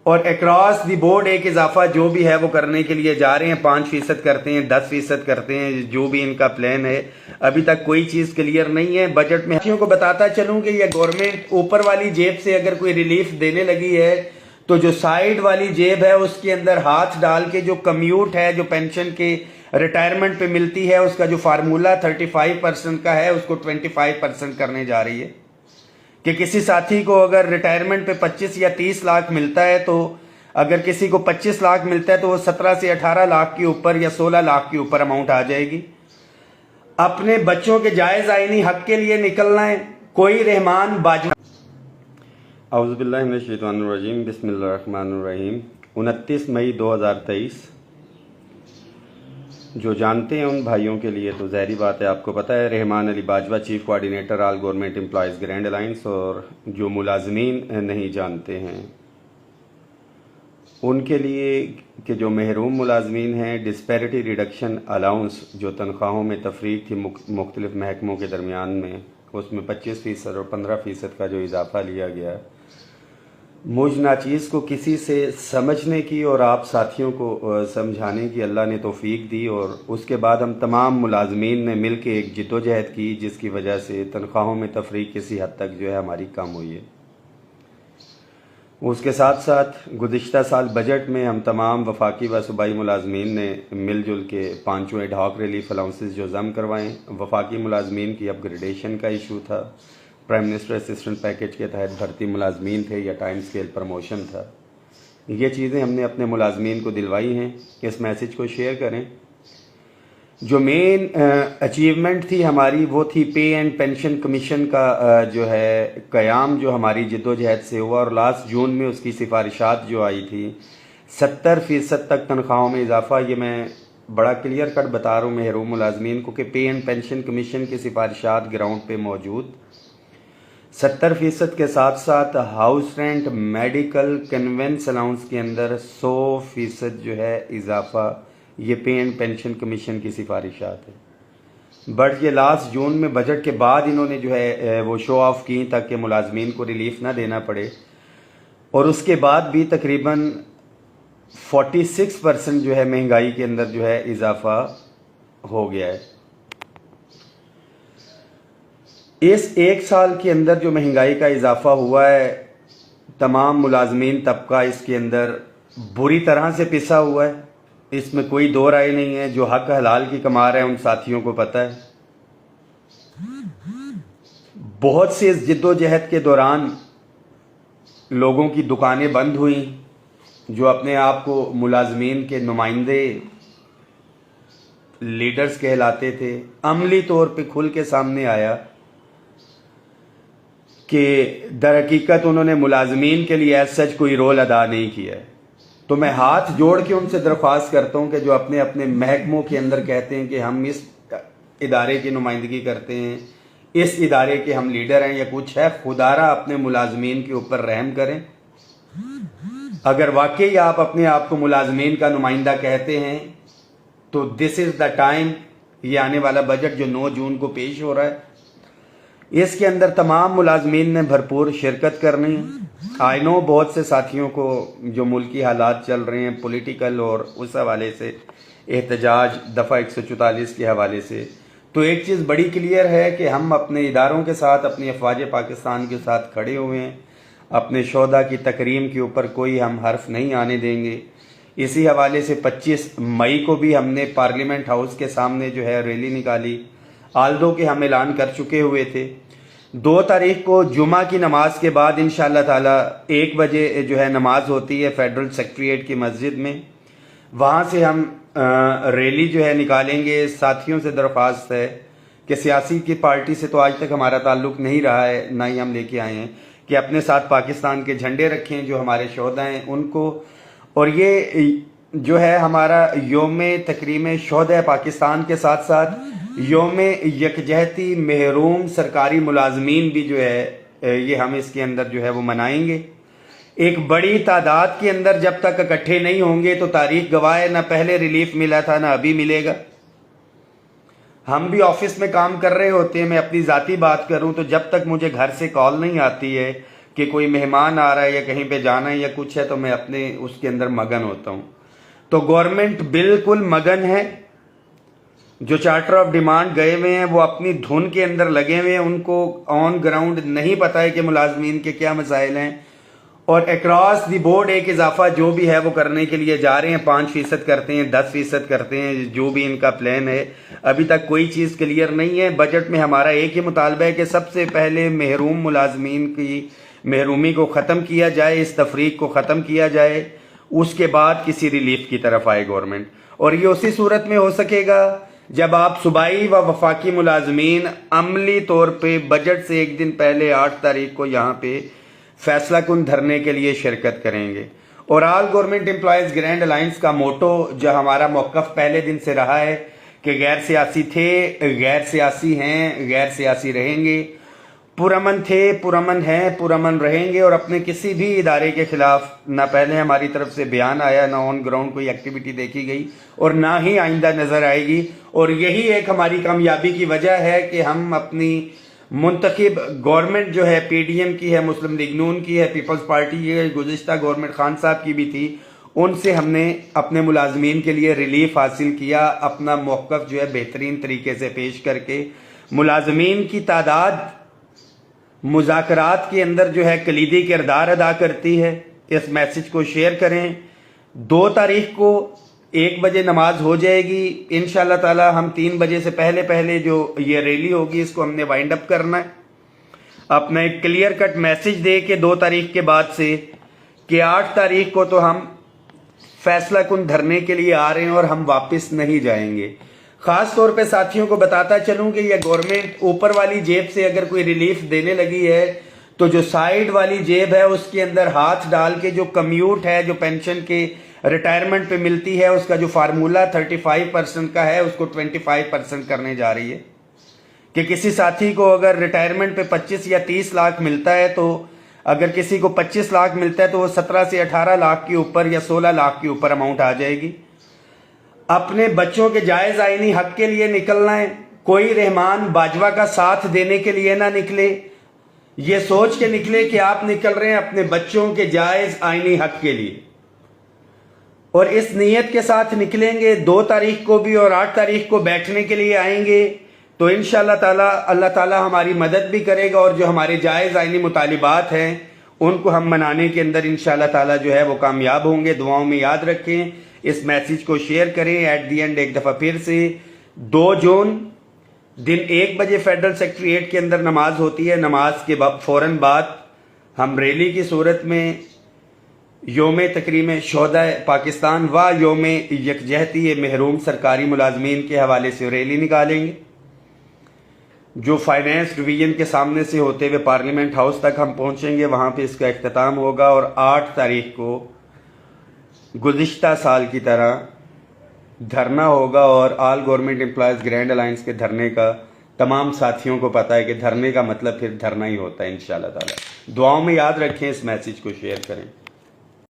और across the board एक इजाफा जो भी है वो करने के लिए जा रहे हैं। 5% करते हैं, 10% करते हैं, जो भी इनका प्लान है। अभी तक कोई चीज क्लियर नहीं है। बजट में साथियों को बताता चलूं कि ये गवर्नमेंट ऊपर वाली जेब से अगर कोई रिलीफ देने लगी है तो जो साइड वाली जेब है उसके अंदर हाथ डाल के जो कम्यूट है, जो पेंशन के रिटायरमेंट पे मिलती है, उसका जो फार्मूला 35% का है उसको 25% करने जा रही है। कि किसी साथी को अगर रिटायरमेंट पे 25 या 30 लाख मिलता है तो अगर किसी को 25 लाख मिलता है तो वो 17 से 18 लाख के ऊपर या 16 लाख के ऊपर अमाउंट आ जाएगी। अपने बच्चों के जायज आईनी हक के लिए निकलना है। कोई रहमान बाजवा औज़ुबिल्लाहि मिनश्शैतानिर्रजीम बिस्मिल्लाहिर्रहमानिर्रहीम 29 मई 2023। जो जानते हैं उन भाइयों के लिए तो ज़ाहिरी बात है, आपको पता है Rahman Ali Bajwa, chief coordinator all government employees grand alliance. और जो मुलाजमीन नहीं जानते हैं उनके लिए कि जो महरूम मुलाजमीन हैं, डिस्पैरिटी रिडक्शन अलाउंस जो तनख्वाहों में तफरीक थी मुख्तलिफ महकमों के दरमियान में, उसमें 25% और 15% का जो इजाफा लिया गया। मुझ नाचीज़ को किसी से समझने की और आप साथियों को समझाने की अल्लाह ने तौफीक दी और उसके बाद हम तमाम मुलाजमीन ने मिल के एक जिद्दोजहद की जिसकी वजह से तनख्वाहों में तफरीक किसी हद तक जो है हमारी कम हुई है। उसके साथ साथ गुज़िश्ता साल बजट में हम तमाम वफाकी व सूबाई मुलाजमीन ने मिलजुल के 5 एडहॉक रिलीफ अलाउंसेस जो जम करवाएँ। वफाकी मुलाजमीन की अपग्रेडेशन का इशू था, प्राइम मिनिस्टर असिस्टेंट पैकेज के तहत भर्ती मुलाजमीन थे या टाइम स्केल प्रमोशन था। ये चीज़ें हमने अपने मुलाजमीन को दिलवाई हैं। इस मैसेज को शेयर करें। जो मेन अचीवमेंट थी हमारी वो थी पे एंड पेंशन कमीशन का जो है क़याम, जो हमारी जद्दोजहद से हुआ। और लास्ट जून में उसकी सिफारिशात जो आई थी 70% तक तनख्वाहों में इजाफा। ये मैं बड़ा क्लियर कट बता रहा हूँ महरूम मुलाजमीन को कि पे एंड पेंशन कमीशन की सिफारिशात ग्राउंड पे मौजूद। 70% के साथ साथ house rent, medical, convince allowance के अंदर 100% जो है इजाफा, ये पे एंड पेंशन कमीशन की सिफारिशात है। बट ये लास्ट जून में बजट के बाद इन्होंने जो है वो शो ऑफ की ताकि मुलाजमीन को रिलीफ ना देना पड़े। और उसके बाद भी तकरीबन 46% जो है महंगाई के अंदर जो है इजाफा हो गया है। इस एक साल के अंदर जो महंगाई का इजाफा हुआ है, तमाम मुलाजमीन तबका इसके अंदर बुरी तरह से पिसा हुआ है। इसमें कोई दो राय नहीं है। जो हक हलाल की कमा रहे हैं उन साथियों को पता है। बहुत से इस जिद्दोजहद के दौरान लोगों की दुकानें बंद हुई। जो अपने आप को मुलाजमीन के नुमाइंदे, लीडर्स कहलाते थे, अमली तौर पे खुल के सामने आया कि दर हकीकत उन्होंने मुलाजमीन के लिए ऐसा सच कोई रोल अदा नहीं किया है। तो मैं हाथ जोड़ के उनसे दरख्वास्त करता हूं कि जो अपने अपने महकमों के अंदर कहते हैं कि हम इस इदारे की नुमाइंदगी करते हैं, इस इदारे के हम लीडर हैं या कुछ है, खुदारा अपने मुलाजमीन के ऊपर रहम करें। अगर वाकई आप अपने आप को मुलाजमीन का नुमाइंदा कहते हैं तो दिस इज द टाइम। ये आने वाला बजट जो 9 जून को पेश हो रहा है, इसके अंदर तमाम मुलाजमीन ने भरपूर शिरकत करनी है। आई नो बहुत से साथियों को जो मुल्की हालात चल रहे हैं पॉलिटिकल और उस हवाले से एहतजाज दफ़ा 144 के हवाले से, तो एक चीज़ बड़ी क्लियर है कि हम अपने इदारों के साथ, अपनी अफवाज पाकिस्तान के साथ खड़े हुए हैं। अपने शोधा की तकरीम के ऊपर कोई हम हर्फ नहीं आने देंगे। इसी हवाले से 25 मई को भी हमने पार्लियामेंट हाउस के सामने जो है रैली निकाली। आल्दो के हम ऐलान कर चुके हुए थे। 2 तारीख को जुमा की नमाज के बाद इंशाअल्लाह ताला 1 बजे जो है नमाज होती है फेडरल सेक्रेटेरिएट की मस्जिद में। वहाँ से हम रैली जो है निकालेंगे। साथियों से दरख्वास्त है कि सियासी की पार्टी से तो आज तक हमारा ताल्लुक नहीं रहा है, ना ही हम लेके आए हैं, कि अपने साथ पाकिस्तान के झंडे रखें जो हमारे शोहदा हैं उनको। और ये जो है हमारा योम तकरीम शोहदा पाकिस्तान के साथ साथ योम यकजहती महरूम सरकारी मुलाजमीन भी जो है ये हम इसके अंदर जो है वो मनाएंगे। एक बड़ी तादाद के अंदर जब तक इकट्ठे नहीं होंगे तो तारीख गवाह है, ना पहले रिलीफ मिला था ना अभी मिलेगा। हम भी ऑफिस में काम कर रहे होते हैं। मैं अपनी ज़ाती बात करूं तो जब तक मुझे घर से कॉल नहीं आती है कि कोई मेहमान आ रहा है या कहीं पे जाना है या कुछ है तो मैं अपने उसके अंदर मगन होता हूँ। तो गवर्नमेंट बिल्कुल मगन है। जो चार्टर ऑफ डिमांड गए हुए हैं वो अपनी धुन के अंदर लगे हुए हैं, उनको ऑन ग्राउंड नहीं पता है कि मुलाजमीन के क्या मसाइल हैं, और अक्रॉस दी बोर्ड एक इजाफा जो भी है वो करने के लिए जा रहे हैं। 5% करते हैं, 10% करते हैं, जो भी इनका प्लान है। अभी तक कोई चीज़ क्लियर नहीं है। बजट में हमारा एक ही मुतालबा है कि सबसे पहले महरूम मुलाजमीन की महरूमी को ख़त्म किया जाए, इस तफरीक को ख़त्म किया जाए, उसके बाद किसी रिलीफ की तरफ आए गवर्नमेंट। और ये उसी सूरत में हो सकेगा जब आप सूबाई व वफाकी मुलाजमीन अमली तौर पे बजट से एक दिन पहले 8 तारीख को यहाँ पे फैसला कुन धरने के लिए शिरकत करेंगे। और all government employees grand alliance का मोटो, जो हमारा मौक़िफ़ पहले दिन से रहा है कि गैर सियासी थे, गैर सियासी हैं, गैर सियासी रहेंगे, पुरअमन थे, पुरअमन हैं, पुरअमन रहेंगे। और अपने किसी भी इदारे के खिलाफ ना पहले हमारी तरफ से बयान आया, ना ऑन ग्राउंड कोई एक्टिविटी देखी गई, और ना ही आइंदा नजर आएगी। और यही एक हमारी कामयाबी की वजह है कि हम अपनी मुंतखब गवर्नमेंट जो है PDM की है, मुस्लिम लीग नून की है, पीपल्स पार्टी की है, गुज़िश्ता गवर्नमेंट खान साहब की भी थी, उनसे हमने अपने मुलाजमीन के लिए रिलीफ हासिल किया। अपना मौक़िफ़ जो है बेहतरीन तरीके से पेश करके मुलाजमीन की तादाद मुज़ाकरात के अंदर जो है कलीदी किरदार अदा करती है। इस मैसेज को शेयर करें। 2 तारीख को 1 बजे नमाज हो जाएगी इंशाअल्लाह ताला। हम 3 बजे से पहले पहले जो ये रैली होगी इसको हमने वाइंड अप करना है। अपना एक क्लियर कट मैसेज दे के 2 तारीख के बाद से कि 8 तारीख को तो हम फैसला कुन धरने के लिए आ रहे हैं और हम वापस नहीं जाएंगे। खास तौर पे साथियों को बताता चलूं कि यह गवर्नमेंट ऊपर वाली जेब से अगर कोई रिलीफ देने लगी है तो जो साइड वाली जेब है उसके अंदर हाथ डाल के जो कम्यूट है, जो पेंशन के रिटायरमेंट पे मिलती है, उसका जो फार्मूला 35% का है उसको 25% करने जा रही है। कि किसी साथी को अगर रिटायरमेंट पे 25 या 30 लाख मिलता है, तो अगर किसी को 25 लाख मिलता है तो वो 17 से 18 लाख के ऊपर या 16 लाख के ऊपर अमाउंट आ जाएगी। अपने बच्चों के जायज़ आईनी हक के लिए निकलना है। कोई रहमान बाजवा का साथ देने के लिए ना निकले, ये सोच के निकले कि आप निकल रहे हैं अपने बच्चों के जायज़ आईनी हक के लिए, और इस नीयत के साथ निकलेंगे। 2 तारीख को भी और 8 तारीख को बैठने के लिए आएंगे तो इंशाअल्लाह ताला अल्लाह ताला हमारी मदद भी करेगा, और जो हमारे जायज़ आईनी मुतालिबात हैं उनको हम मनाने के अंदर इंशाअल्लाह ताला जो है वो कामयाब होंगे। दुआओं में याद रखें, इस मैसेज को शेयर करें। एट दी एंड एक दफ़ा फिर से 2 जून दिन 1 बजे फेडरल सेक्रेटरीट के अंदर नमाज होती है। नमाज के फौरन बाद हम रैली की सूरत में योम तकरीम शोहदा पाकिस्तान व योम यकजहती महरूम सरकारी मुलाजमीन के हवाले से रैली निकालेंगे, जो फाइनेंस डिवीजन के सामने से होते हुए पार्लियामेंट हाउस तक हम पहुंचेंगे। वहां पे इसका इख्तिताम होगा, और 8 तारीख को गुज़िश्ता साल की तरह धरना होगा। और all government employees grand alliance के धरने का तमाम साथियों को पता है कि धरने का मतलब फिर धरना ही होता है इंशाअल्लाह ताला। दुआओं में याद रखें, इस मैसेज को शेयर करें।